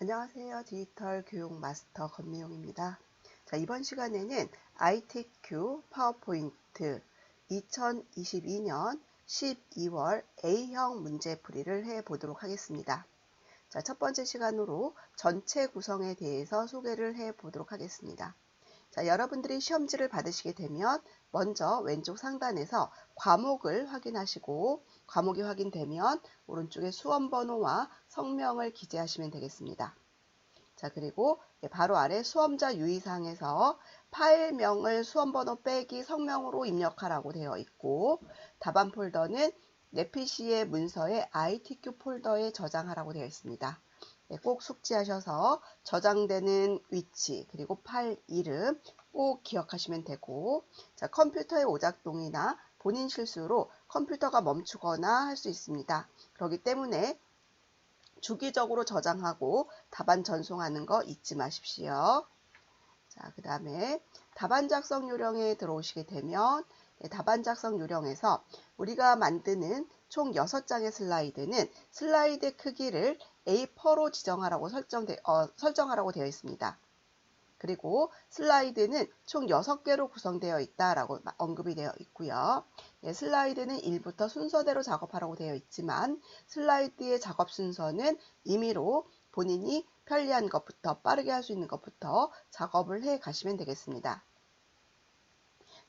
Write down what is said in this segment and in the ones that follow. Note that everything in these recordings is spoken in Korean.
안녕하세요. 디지털 교육 마스터 권미용입니다. 자, 이번 시간에는 ITQ 파워포인트 2022년 12월 A형 문제풀이를 해보도록 하겠습니다. 자, 첫 번째 시간으로 전체 구성에 대해서 소개를 해보도록 하겠습니다. 자, 여러분들이 시험지를 받으시게 되면 먼저 왼쪽 상단에서 과목을 확인하시고 과목이 확인되면 오른쪽에 수험번호와 성명을 기재하시면 되겠습니다. 자, 그리고 바로 아래 수험자 유의사항에서 파일명을 수험번호 빼기 성명으로 입력하라고 되어 있고 답안 폴더는 내 PC의 문서에 ITQ 폴더에 저장하라고 되어 있습니다. 꼭 숙지하셔서 저장되는 위치 그리고 파일 이름 꼭 기억하시면 되고, 자, 컴퓨터의 오작동이나 본인 실수로 컴퓨터가 멈추거나 할 수 있습니다. 그렇기 때문에 주기적으로 저장하고 답안 전송하는 거 잊지 마십시오. 자, 그 다음에 답안 작성 요령에 들어오시게 되면 답안 작성 요령에서 우리가 만드는 총 6장의 슬라이드는 슬라이드 크기를 A4로 지정하라고 설정하라고 되어 있습니다. 그리고 슬라이드는 총 6개로 구성되어 있다라고 언급이 되어 있고요. 슬라이드는 1부터 순서대로 작업하라고 되어 있지만 슬라이드의 작업 순서는 임의로 본인이 편리한 것부터 빠르게 할 수 있는 것부터 작업을 해 가시면 되겠습니다.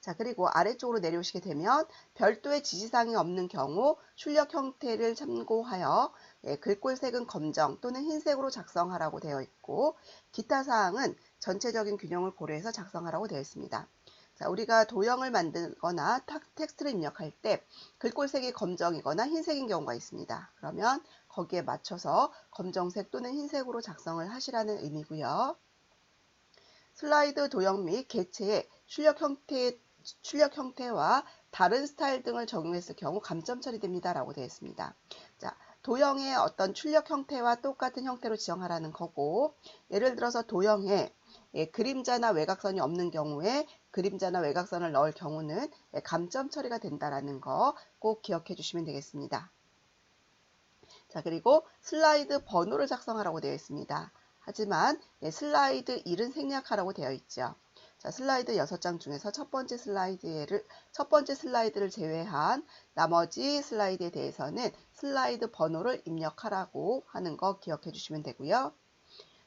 자, 그리고 아래쪽으로 내려오시게 되면 별도의 지시사항이 없는 경우 출력 형태를 참고하여 글꼴색은 검정 또는 흰색으로 작성하라고 되어 있고 기타 사항은 전체적인 균형을 고려해서 작성하라고 되어 있습니다. 자, 우리가 도형을 만들거나 텍스트를 입력할 때 글꼴색이 검정이거나 흰색인 경우가 있습니다. 그러면 거기에 맞춰서 검정색 또는 흰색으로 작성을 하시라는 의미고요. 슬라이드 도형 및 개체의 출력 형태와 다른 스타일 등을 적용했을 경우 감점 처리됩니다. 라고 되어 있습니다. 자, 도형의 어떤 출력 형태와 똑같은 형태로 지정하라는 거고, 예를 들어서 도형에 그림자나 외곽선이 없는 경우에 그림자나 외곽선을 넣을 경우는 감점 처리가 된다라는 거 꼭 기억해 주시면 되겠습니다. 자, 그리고 슬라이드 번호를 작성하라고 되어 있습니다. 하지만 슬라이드 1은 생략하라고 되어 있죠. 자, 슬라이드 6장 중에서 첫 번째 슬라이드를 제외한 나머지 슬라이드에 대해서는 슬라이드 번호를 입력하라고 하는 거 기억해 주시면 되고요.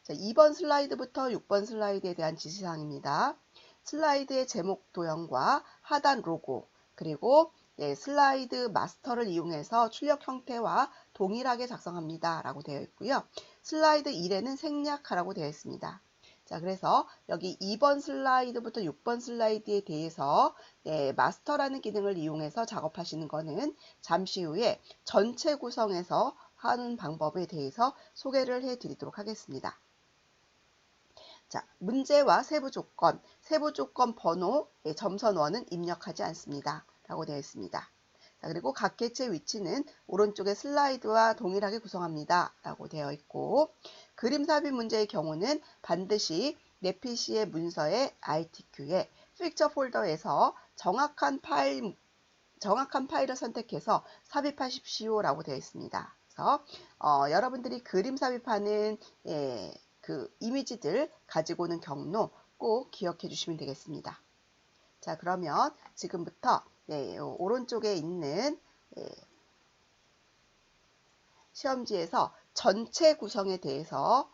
자, 2번 슬라이드부터 6번 슬라이드에 대한 지시사항입니다. 슬라이드의 제목 도형과 하단 로고 그리고 슬라이드 마스터를 이용해서 출력 형태와 동일하게 작성합니다. 라고 되어 있고요. 슬라이드 1에는 생략하라고 되어 있습니다. 자, 그래서 여기 2번 슬라이드부터 6번 슬라이드에 대해서 마스터라는 기능을 이용해서 작업하시는 거는 잠시 후에 전체 구성에서 하는 방법에 대해서 소개를 해 드리도록 하겠습니다. 자, 문제와 세부 조건 번호, 점선원은 입력하지 않습니다. 라고 되어 있습니다. 자, 그리고 각 개체 위치는 오른쪽의 슬라이드와 동일하게 구성합니다. 라고 되어 있고, 그림 삽입 문제의 경우는 반드시 내 PC의 문서의 ITQ에 픽처 폴더에서 정확한 파일을 선택해서 삽입하십시오. 라고 되어 있습니다. 그래서 여러분들이 그림 삽입하는 그 이미지들 가지고 오는 경로 꼭 기억해 주시면 되겠습니다. 자, 그러면 지금부터 오른쪽에 있는 시험지에서 전체 구성에 대해서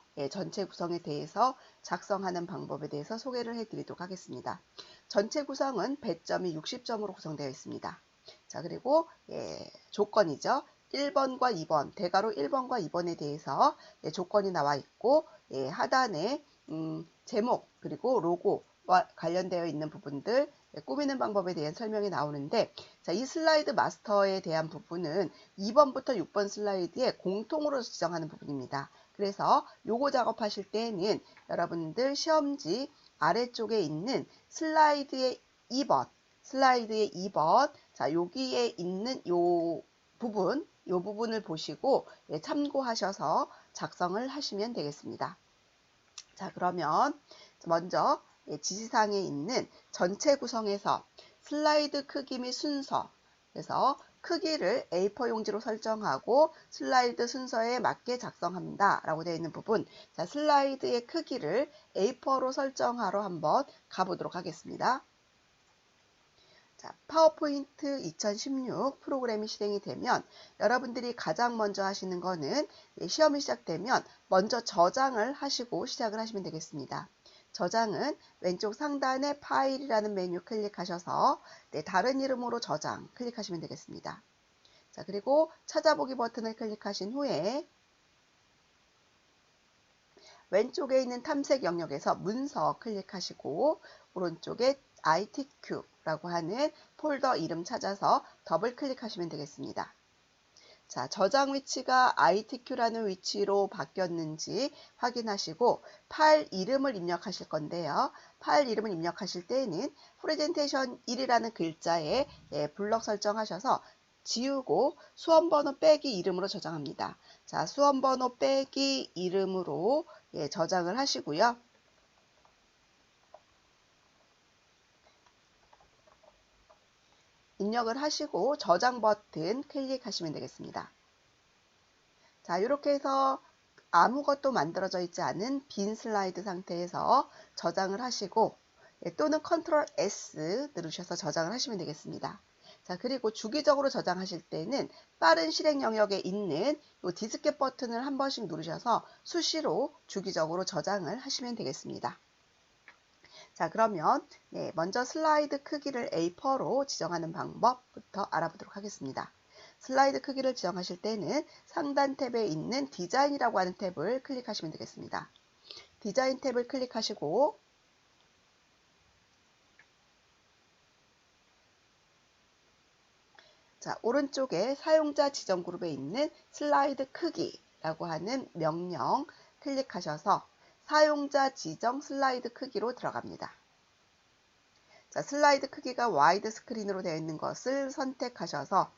작성하는 방법에 대해서 소개를 해 드리도록 하겠습니다. 전체 구성은 배점이 60점으로 구성되어 있습니다. 자, 그리고 조건이죠. 1번과 2번, 대괄호 1번과 2번에 대해서 조건이 나와 있고 하단에 제목 그리고 로고와 관련되어 있는 부분들 꾸미는 방법에 대한 설명이 나오는데, 자, 이 슬라이드 마스터에 대한 부분은 2번부터 6번 슬라이드에 공통으로 지정하는 부분입니다. 그래서 요거 작업하실 때에는 여러분들 시험지 아래쪽에 있는 슬라이드의 2번, 자, 여기에 있는 요 부분을 보시고 참고하셔서 작성을 하시면 되겠습니다. 자, 그러면 먼저 지시사항에 있는 전체 구성에서 슬라이드 크기 및 순서, 그래서 크기를 A4 용지로 설정하고 슬라이드 순서에 맞게 작성합니다 라고 되어 있는 부분, 자, 슬라이드의 크기를 A4로 설정하러 한번 가보도록 하겠습니다. 자, 파워포인트 2016 프로그램이 실행이 되면 여러분들이 가장 먼저 하시는 거는 시험이 시작되면 먼저 저장을 하시고 시작을 하시면 되겠습니다. 저장은 왼쪽 상단에 파일이라는 메뉴 클릭하셔서 다른 이름으로 저장 클릭하시면 되겠습니다. 자, 그리고 찾아보기 버튼을 클릭하신 후에 왼쪽에 있는 탐색 영역에서 문서 클릭하시고 오른쪽에 ITQ라고 하는 폴더 이름 찾아서 더블 클릭하시면 되겠습니다. 자, 저장 위치가 ITQ라는 위치로 바뀌었는지 확인하시고 파일 이름을 입력하실 건데요. 파일 이름을 입력하실 때에는 프레젠테이션 1이라는 글자에 블럭 설정하셔서 지우고 수험번호 빼기 이름으로 저장합니다. 자, 수험번호 빼기 이름으로 저장을 하시고요. 입력을 하시고 저장 버튼 클릭하시면 되겠습니다. 자, 이렇게 해서 아무것도 만들어져 있지 않은 빈 슬라이드 상태에서 저장을 하시고 또는 컨트롤 S 누르셔서 저장을 하시면 되겠습니다. 자, 그리고 주기적으로 저장하실 때는 빠른 실행 영역에 있는 이 디스켓 버튼을 한 번씩 누르셔서 수시로 주기적으로 저장을 하시면 되겠습니다. 자, 그러면 먼저 슬라이드 크기를 A4로 지정하는 방법부터 알아보도록 하겠습니다. 슬라이드 크기를 지정하실 때는 상단 탭에 있는 디자인이라고 하는 탭을 클릭하시면 되겠습니다. 디자인 탭을 클릭하시고 자, 오른쪽에 사용자 지정 그룹에 있는 슬라이드 크기라고 하는 명령 클릭하셔서 사용자 지정 슬라이드 크기로 들어갑니다. 자, 슬라이드 크기가 와이드 스크린으로 되어 있는 것을 선택하셔서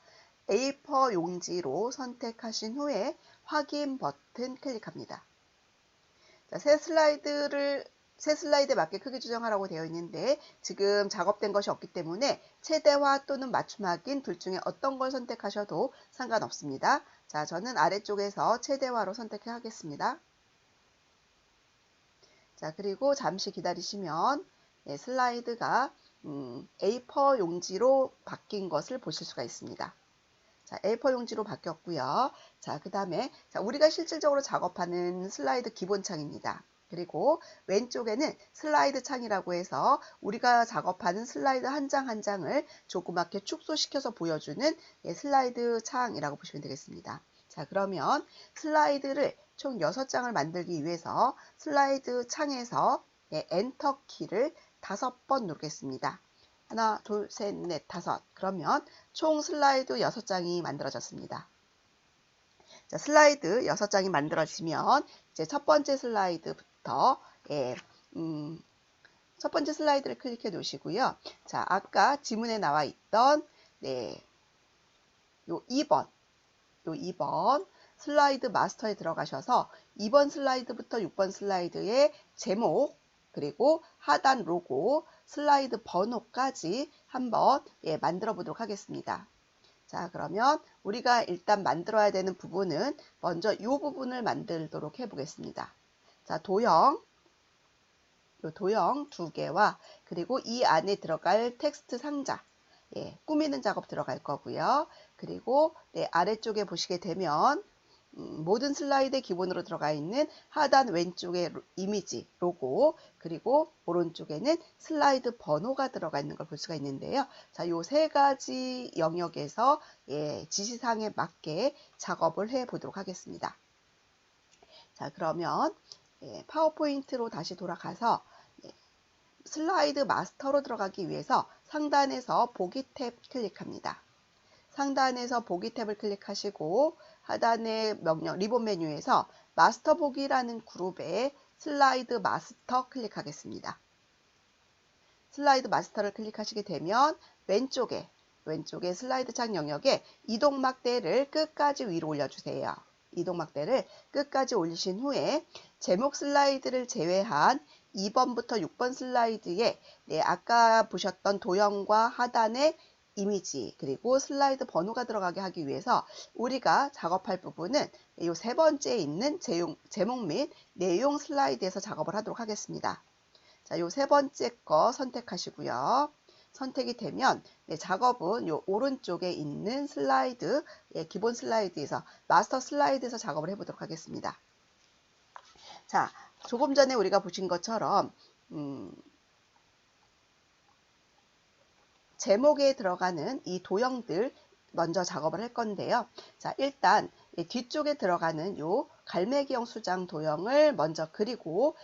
A4 용지로 선택하신 후에 확인 버튼 클릭합니다. 자, 새 슬라이드에 맞게 크기 조정하라고 되어 있는데 지금 작업된 것이 없기 때문에 최대화 또는 맞춤 확인 둘 중에 어떤 걸 선택하셔도 상관없습니다. 자, 저는 아래쪽에서 최대화로 선택하겠습니다. 자, 그리고 잠시 기다리시면 슬라이드가 A4 용지로 바뀐 것을 보실 수가 있습니다. 자, A4 용지로 바뀌었고요. 자, 그 다음에 우리가 실질적으로 작업하는 슬라이드 기본창입니다. 그리고 왼쪽에는 슬라이드 창이라고 해서 우리가 작업하는 슬라이드 한 장 한 장을 조그맣게 축소시켜서 보여주는 슬라이드 창이라고 보시면 되겠습니다. 자, 그러면 슬라이드를 총 6장을 만들기 위해서 슬라이드 창에서 엔터 키를 5번 누르겠습니다. 하나, 둘, 셋, 넷, 다섯. 그러면 총 슬라이드 6장이 만들어졌습니다. 자, 슬라이드 6장이 만들어지면 이제 첫 번째 슬라이드부터 첫 번째 슬라이드를 클릭해 놓으시고요. 자, 아까 지문에 나와 있던 요 2번 슬라이드 마스터에 들어가셔서 2번 슬라이드부터 6번 슬라이드의 제목 그리고 하단 로고 슬라이드 번호까지 한번 만들어 보도록 하겠습니다. 자, 그러면 우리가 일단 만들어야 되는 부분은 먼저 이 부분을 만들도록 해 보겠습니다. 자, 도형 2개와 그리고 이 안에 들어갈 텍스트 상자 꾸미는 작업 들어갈 거고요. 그리고 아래쪽에 보시게 되면 모든 슬라이드의 기본으로 들어가 있는 하단 왼쪽에 이미지, 로고, 그리고 오른쪽에는 슬라이드 번호가 들어가 있는 걸 볼 수가 있는데요. 자, 요 세 가지 영역에서 지시사항에 맞게 작업을 해 보도록 하겠습니다. 자, 그러면 파워포인트로 다시 돌아가서 슬라이드 마스터로 들어가기 위해서 상단에서 보기 탭 클릭합니다. 상단에서 보기 탭을 클릭하시고 하단의 명령 리본 메뉴에서 마스터 보기라는 그룹에 슬라이드 마스터 클릭하겠습니다. 슬라이드 마스터를 클릭하시게 되면 왼쪽에 슬라이드 창 영역에 이동막대를 끝까지 위로 올려주세요. 이동막대를 끝까지 올리신 후에 제목 슬라이드를 제외한 2번부터 6번 슬라이드에 아까 보셨던 도형과 하단의 이미지 그리고 슬라이드 번호가 들어가게 하기 위해서 우리가 작업할 부분은 이 세 번째에 있는 제목 및 내용 슬라이드에서 작업을 하도록 하겠습니다. 자, 요 세 번째 거 선택하시고요. 선택이 되면 작업은 요 오른쪽에 있는 슬라이드, 기본 슬라이드에서 마스터 슬라이드에서 작업을 해보도록 하겠습니다. 자, 조금 전에 우리가 보신 것처럼 제목에 들어가는 이 도형들 먼저 작업을 할 건데요. 자, 일단 뒤쪽에 들어가는 요 갈매기형 수장 도형을 먼저 그리고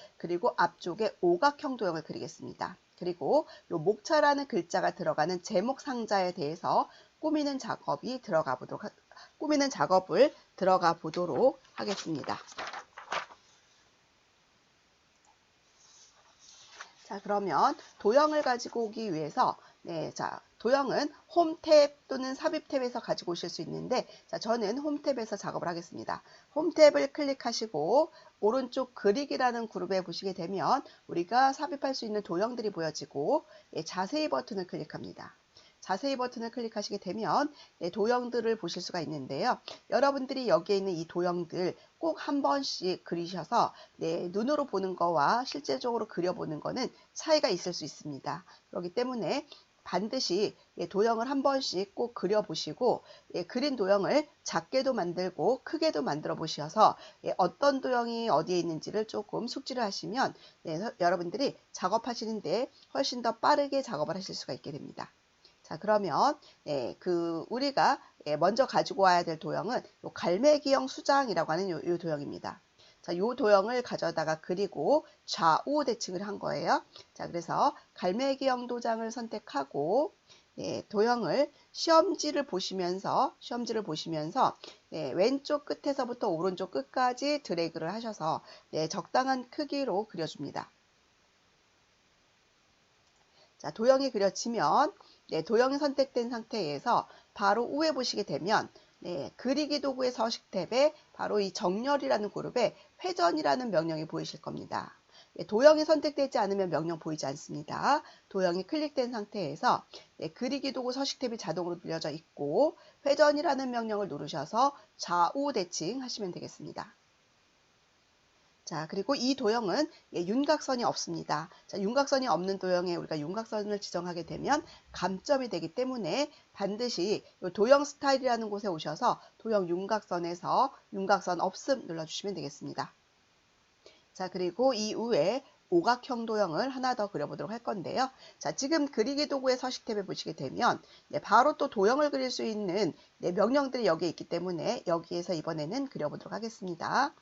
앞쪽에 오각형 도형을 그리겠습니다. 그리고 요 목차라는 글자가 들어가는 제목 상자에 대해서 꾸미는 작업을 들어가 보도록 하겠습니다. 자, 그러면 도형을 가지고 오기 위해서 도형은 홈 탭 또는 삽입 탭에서 가지고 오실 수 있는데, 자, 저는 홈 탭에서 작업을 하겠습니다. 홈 탭을 클릭하시고 오른쪽 그리기라는 그룹에 보시게 되면 우리가 삽입할 수 있는 도형들이 보여지고 자세히 버튼을 클릭합니다. 자세히 버튼을 클릭하시게 되면 도형들을 보실 수가 있는데요. 여러분들이 여기에 있는 이 도형들 꼭 한 번씩 그리셔서 눈으로 보는 거와 실제적으로 그려보는 거는 차이가 있을 수 있습니다. 그렇기 때문에 반드시 도형을 한 번씩 꼭 그려보시고 그린 도형을 작게도 만들고 크게도 만들어 보셔서 어떤 도형이 어디에 있는지를 조금 숙지를 하시면 여러분들이 작업하시는데 훨씬 더 빠르게 작업을 하실 수가 있게 됩니다. 자, 그러면 우리가 먼저 가지고 와야 될 도형은 요 갈매기형 수장이라고 하는 요 도형입니다. 자, 요 도형을 가져다가 그리고 좌우 대칭을 한 거예요. 자, 그래서 갈매기형 도장을 선택하고 도형을 시험지를 보시면서 왼쪽 끝에서부터 오른쪽 끝까지 드래그를 하셔서 적당한 크기로 그려줍니다. 자, 도형이 그려지면 도형이 선택된 상태에서 바로 위에 보시게 되면 그리기 도구의 서식 탭에 바로 이 정렬이라는 그룹에 회전이라는 명령이 보이실 겁니다. 도형이 선택되지 않으면 명령 보이지 않습니다. 도형이 클릭된 상태에서 그리기 도구 서식 탭이 자동으로 눌려져 있고 회전이라는 명령을 누르셔서 좌우 대칭 하시면 되겠습니다. 자, 그리고 이 도형은 윤곽선이 없습니다. 자, 윤곽선이 없는 도형에 우리가 윤곽선을 지정하게 되면 감점이 되기 때문에 반드시 도형 스타일이라는 곳에 오셔서 도형 윤곽선에서 윤곽선 없음 눌러주시면 되겠습니다. 자, 그리고 이후에 오각형 도형을 하나 더 그려보도록 할 건데요. 자, 지금 그리기 도구의 서식 탭에 보시게 되면 바로 또 도형을 그릴 수 있는 명령들이 여기에 있기 때문에 여기에서 이번에는 그려보도록 하겠습니다.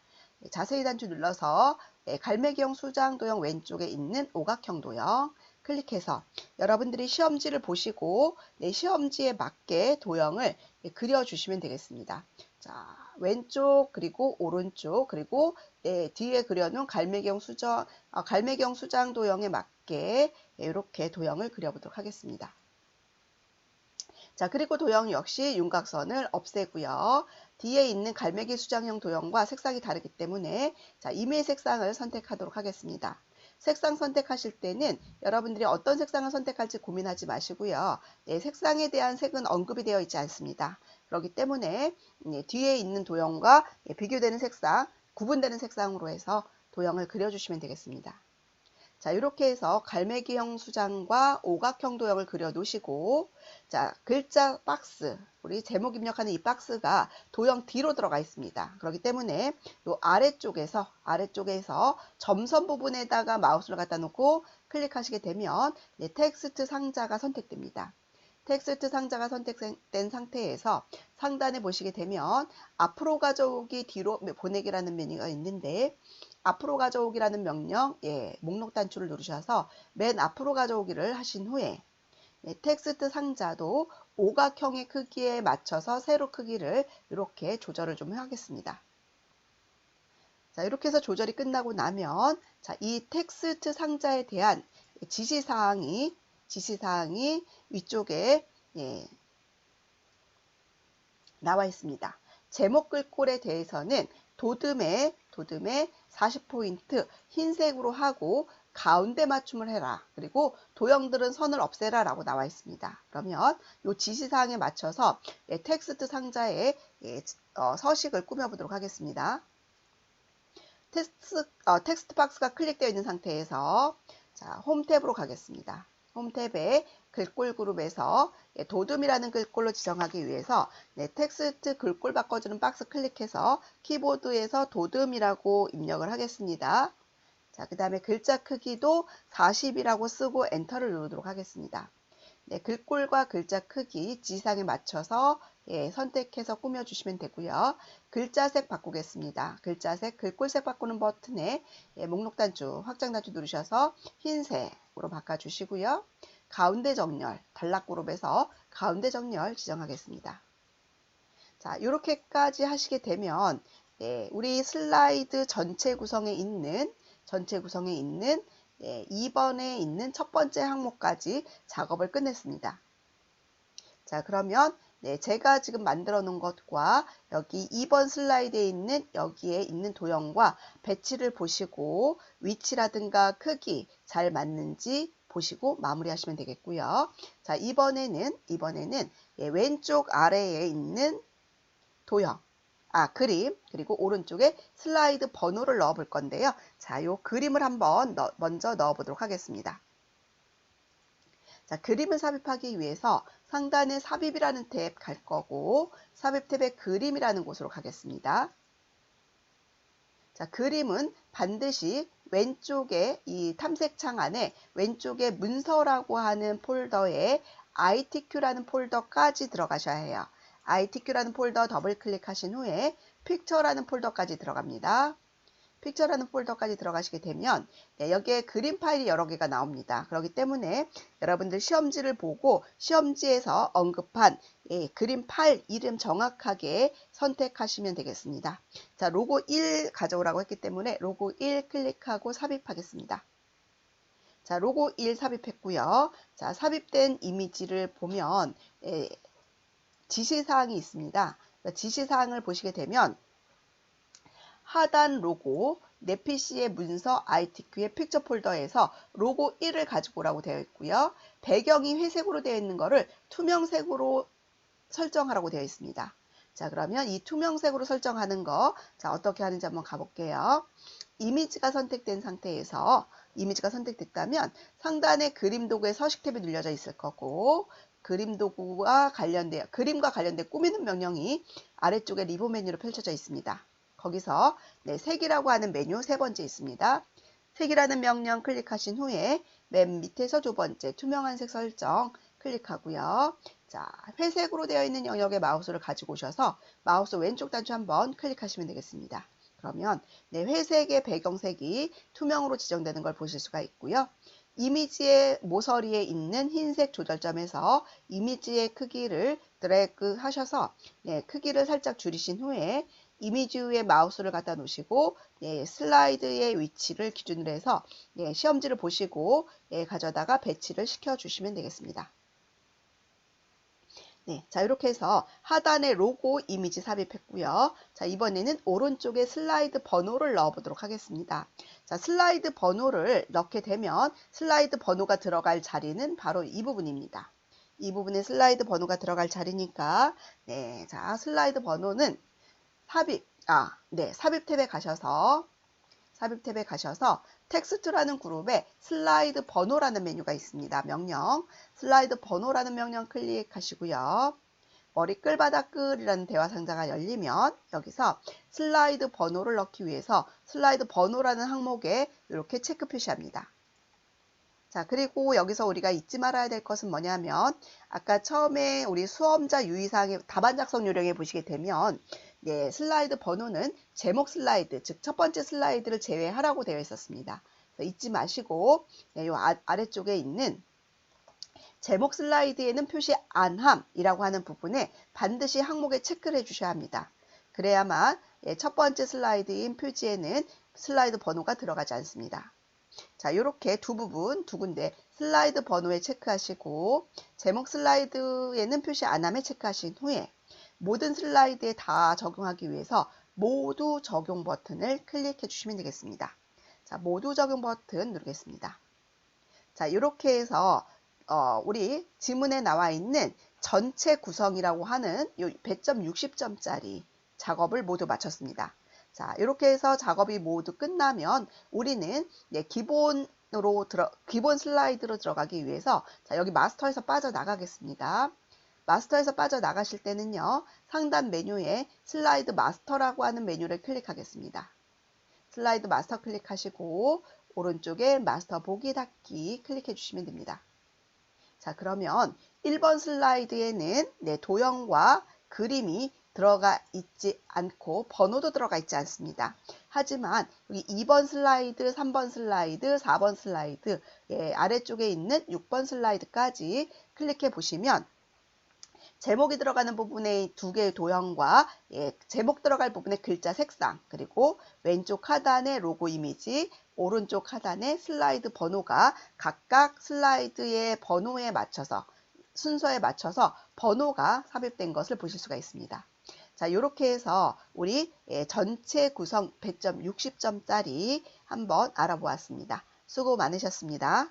자세히 단추 눌러서 갈매기형 수장 도형 왼쪽에 있는 오각형 도형 클릭해서 여러분들이 시험지를 보시고 시험지에 맞게 도형을 그려주시면 되겠습니다. 자, 왼쪽 그리고 오른쪽 그리고 뒤에 그려놓은 갈매기형 수장 도형에 맞게 이렇게 도형을 그려보도록 하겠습니다. 자, 그리고 도형 역시 윤곽선을 없애고요. 뒤에 있는 갈매기 수장형 도형과 색상이 다르기 때문에 자, 임의 색상을 선택하도록 하겠습니다. 색상 선택하실 때는 여러분들이 어떤 색상을 선택할지 고민하지 마시고요. 색상에 대한 색은 언급이 되어 있지 않습니다. 그렇기 때문에 뒤에 있는 도형과 비교되는 색상, 구분되는 색상으로 해서 도형을 그려주시면 되겠습니다. 자, 이렇게 해서 갈매기형 수장과 오각형 도형을 그려 놓으시고, 자, 글자 박스, 우리 제목 입력하는 이 박스가 도형 뒤로 들어가 있습니다. 그렇기 때문에 이 아래쪽에서 점선 부분에다가 마우스를 갖다 놓고 클릭하시게 되면 텍스트 상자가 선택됩니다. 텍스트 상자가 선택된 상태에서 상단에 보시게 되면 앞으로 가져오기 뒤로 보내기라는 메뉴가 있는데 앞으로 가져오기라는 명령, 목록 단추를 누르셔서 맨 앞으로 가져오기를 하신 후에 텍스트 상자도 오각형의 크기에 맞춰서 세로 크기를 이렇게 조절을 좀 하겠습니다. 자, 이렇게 해서 조절이 끝나고 나면 자, 이 텍스트 상자에 대한 지시사항이 위쪽에 나와 있습니다. 제목 글꼴에 대해서는 도듬에 40포인트 흰색으로 하고 가운데 맞춤을 해라. 그리고 도형들은 선을 없애라 라고 나와 있습니다. 그러면 이 지시사항에 맞춰서 텍스트 상자에 서식을 꾸며보도록 하겠습니다. 텍스트 박스가 클릭되어 있는 상태에서 자, 홈 탭으로 가겠습니다. 홈 탭에 글꼴 그룹에서 도둠이라는 글꼴로 지정하기 위해서 텍스트 글꼴 바꿔주는 박스 클릭해서 키보드에서 도둠이라고 입력을 하겠습니다. 자, 그 다음에 글자 크기도 40이라고 쓰고 엔터를 누르도록 하겠습니다. 글꼴과 글자 크기 지시사항에 맞춰서 선택해서 꾸며주시면 되고요. 글자색 바꾸겠습니다. 글자색, 글꼴색 바꾸는 버튼에 목록 단추, 확장 단추 누르셔서 흰색으로 바꿔주시고요. 가운데 정렬, 단락 그룹에서 가운데 정렬 지정하겠습니다. 자, 이렇게까지 하시게 되면 우리 슬라이드 전체 구성에 있는 2번에 있는 첫 번째 항목까지 작업을 끝냈습니다. 자, 그러면 제가 지금 만들어 놓은 것과 여기 2번 슬라이드에 있는 여기에 있는 도형과 배치를 보시고 위치라든가 크기 잘 맞는지 보시고 마무리하시면 되겠고요. 자, 이번에는 왼쪽 아래에 있는 도형, 그림, 그리고 오른쪽에 슬라이드 번호를 넣어 볼 건데요. 자, 요 그림을 한번 먼저 넣어 보도록 하겠습니다. 자, 그림을 삽입하기 위해서 상단에 삽입이라는 탭 갈 거고, 삽입 탭에 그림이라는 곳으로 가겠습니다. 자, 그림은 반드시 왼쪽에 이 탐색창 안에 왼쪽에 문서라고 하는 폴더에 ITQ라는 폴더까지 들어가셔야 해요. ITQ라는 폴더 더블 클릭하신 후에 픽처라는 폴더까지 들어갑니다. 픽처라는 폴더까지 들어가시게 되면 여기에 그림 파일이 여러 개가 나옵니다. 그렇기 때문에 여러분들 시험지를 보고 시험지에서 언급한 그림 파일 이름 정확하게 선택하시면 되겠습니다. 자, 로고 1 가져오라고 했기 때문에 로고 1 클릭하고 삽입하겠습니다. 자, 로고 1 삽입했고요. 자, 삽입된 이미지를 보면 지시사항이 있습니다. 지시사항을 보시게 되면 하단 로고, 내 PC의 문서 ITQ의 픽처 폴더에서 로고 1을 가지고 오라고 되어 있고요. 배경이 회색으로 되어 있는 거를 투명색으로 설정하라고 되어 있습니다. 자, 그러면 이 투명색으로 설정하는 거, 자, 어떻게 하는지 한번 가볼게요. 이미지가 선택된 상태에서 이미지가 선택됐다면 상단에 그림 도구의 서식 탭이 눌려져 있을 거고, 그림과 관련된 꾸미는 명령이 아래쪽에 리본 메뉴로 펼쳐져 있습니다. 거기서 색이라고 하는 메뉴 세 번째 있습니다. 색이라는 명령 클릭하신 후에 맨 밑에서 두 번째 투명한 색 설정 클릭하고요. 자, 회색으로 되어 있는 영역에 마우스를 가지고 오셔서 마우스 왼쪽 단추 한번 클릭하시면 되겠습니다. 그러면 회색의 배경색이 투명으로 지정되는 걸 보실 수가 있고요. 이미지의 모서리에 있는 흰색 조절점에서 이미지의 크기를 드래그 하셔서 크기를 살짝 줄이신 후에 이미지 위에 마우스를 갖다 놓으시고 슬라이드의 위치를 기준으로 해서 시험지를 보시고 가져다가 배치를 시켜 주시면 되겠습니다. 자, 이렇게 해서 하단에 로고 이미지 삽입했고요. 자, 이번에는 오른쪽에 슬라이드 번호를 넣어 보도록 하겠습니다. 자, 슬라이드 번호를 넣게 되면 슬라이드 번호가 들어갈 자리는 바로 이 부분입니다. 이 부분에 슬라이드 번호가 들어갈 자리니까 자, 슬라이드 번호는 삽입 탭에 가셔서 텍스트라는 그룹에 슬라이드 번호라는 메뉴가 있습니다. 명령, 슬라이드 번호라는 명령 클릭하시고요. 머리 끌바닥 끌이라는 대화 상자가 열리면 여기서 슬라이드 번호를 넣기 위해서 슬라이드 번호라는 항목에 이렇게 체크 표시합니다. 자, 그리고 여기서 우리가 잊지 말아야 될 것은 뭐냐면 아까 처음에 우리 수험자 유의사항의 답안 작성 요령에 보시게 되면 슬라이드 번호는 제목 슬라이드, 즉 첫 번째 슬라이드를 제외하라고 되어 있었습니다. 잊지 마시고 이 아래쪽에 있는 제목 슬라이드에는 표시 안함이라고 하는 부분에 반드시 항목에 체크를 해주셔야 합니다. 그래야만 첫 번째 슬라이드인 표지에는 슬라이드 번호가 들어가지 않습니다. 자, 이렇게 두 군데 슬라이드 번호에 체크하시고 제목 슬라이드에는 표시 안함에 체크하신 후에 모든 슬라이드에 다 적용하기 위해서 모두 적용 버튼을 클릭해 주시면 되겠습니다. 자, 모두 적용 버튼 누르겠습니다. 자, 이렇게 해서 우리 지문에 나와 있는 전체 구성이라고 하는 요 100.60점짜리 작업을 모두 마쳤습니다. 자, 이렇게 해서 작업이 모두 끝나면 우리는 기본 슬라이드로 들어가기 위해서 자, 여기 마스터에서 빠져나가겠습니다. 마스터에서 빠져나가실 때는요, 상단 메뉴에 슬라이드 마스터라고 하는 메뉴를 클릭하겠습니다. 슬라이드 마스터 클릭하시고 오른쪽에 마스터 보기 닫기 클릭해 주시면 됩니다. 자, 그러면 1번 슬라이드에는 도형과 그림이 들어가 있지 않고 번호도 들어가 있지 않습니다. 하지만 여기 2번 슬라이드, 3번 슬라이드, 4번 슬라이드, 아래쪽에 있는 6번 슬라이드까지 클릭해 보시면 제목이 들어가는 부분에 두 개의 도형과 제목 들어갈 부분의 글자 색상, 그리고 왼쪽 하단의 로고 이미지, 오른쪽 하단의 슬라이드 번호가 각각 슬라이드의 번호에 맞춰서 순서에 맞춰서 번호가 삽입된 것을 보실 수가 있습니다. 자, 이렇게 해서 우리 전체 구성 100.60점짜리 한번 알아보았습니다. 수고 많으셨습니다.